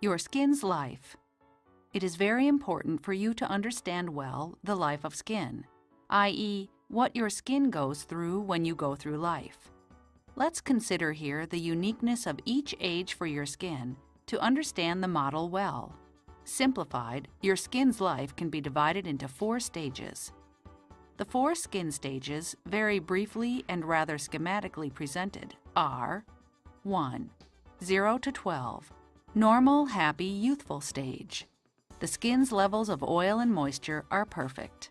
Your skin's life. It is very important for you to understand well the life of skin, i.e., what your skin goes through when you go through life. Let's consider here the uniqueness of each age for your skin to understand the model well. Simplified, your skin's life can be divided into 4 stages. The 4 skin stages, very briefly and rather schematically presented, are 1. 0 to 12. Normal, happy, youthful stage. The skin's levels of oil and moisture are perfect.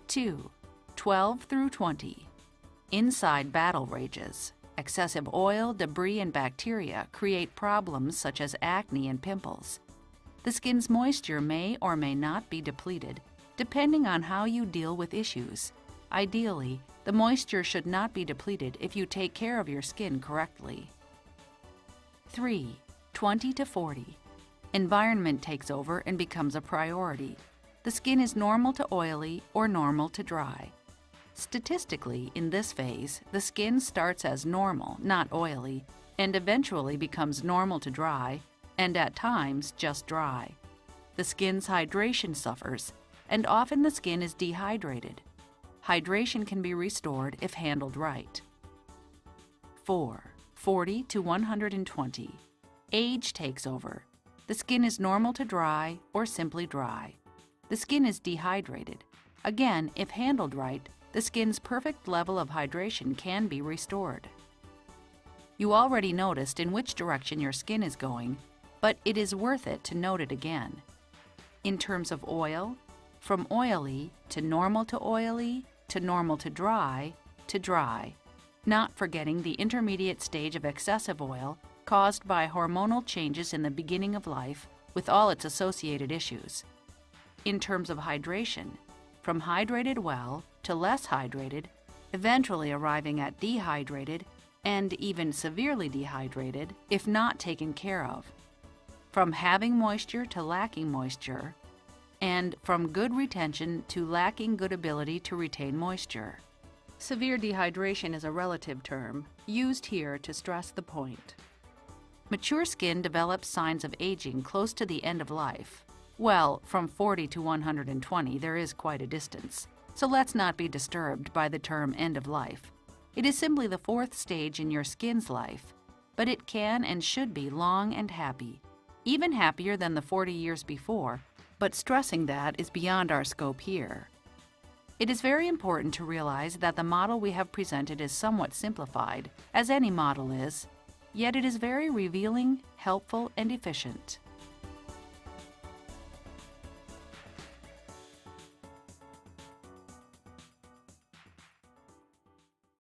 2. 12 through 20. Inside battle rages. Excessive oil, debris, and bacteria create problems such as acne and pimples. The skin's moisture may or may not be depleted, depending on how you deal with issues. Ideally, the moisture should not be depleted if you take care of your skin correctly. 3. 20 to 40. Environment takes over and becomes a priority. The skin is normal to oily or normal to dry. Statistically, in this phase, the skin starts as normal, not oily, and eventually becomes normal to dry, and at times just dry. The skin's hydration suffers, and often the skin is dehydrated. Hydration can be restored if handled right. 4. 40 to 120. Age takes over. The skin is normal to dry or simply dry. The skin is dehydrated. Again, if handled right, the skin's perfect level of hydration can be restored. You already noticed in which direction your skin is going, but it is worth it to note it again. In terms of oil, from oily to normal to dry, not forgetting the intermediate stage of excessive oil caused by hormonal changes in the beginning of life with all its associated issues. In terms of hydration, from hydrated well to less hydrated, eventually arriving at dehydrated and even severely dehydrated if not taken care of. From having moisture to lacking moisture, and from good retention to lacking good ability to retain moisture. Severe dehydration is a relative term, used here to stress the point. Mature skin develops signs of aging close to the end of life. Well, from 40 to 120 there is quite a distance, so let's not be disturbed by the term end of life. It is simply the 4th stage in your skin's life, but it can and should be long and happy, even happier than the 40 years before, but stressing that is beyond our scope here. It is very important to realize that the model we have presented is somewhat simplified, as any model is, yet it is very revealing, helpful, and efficient.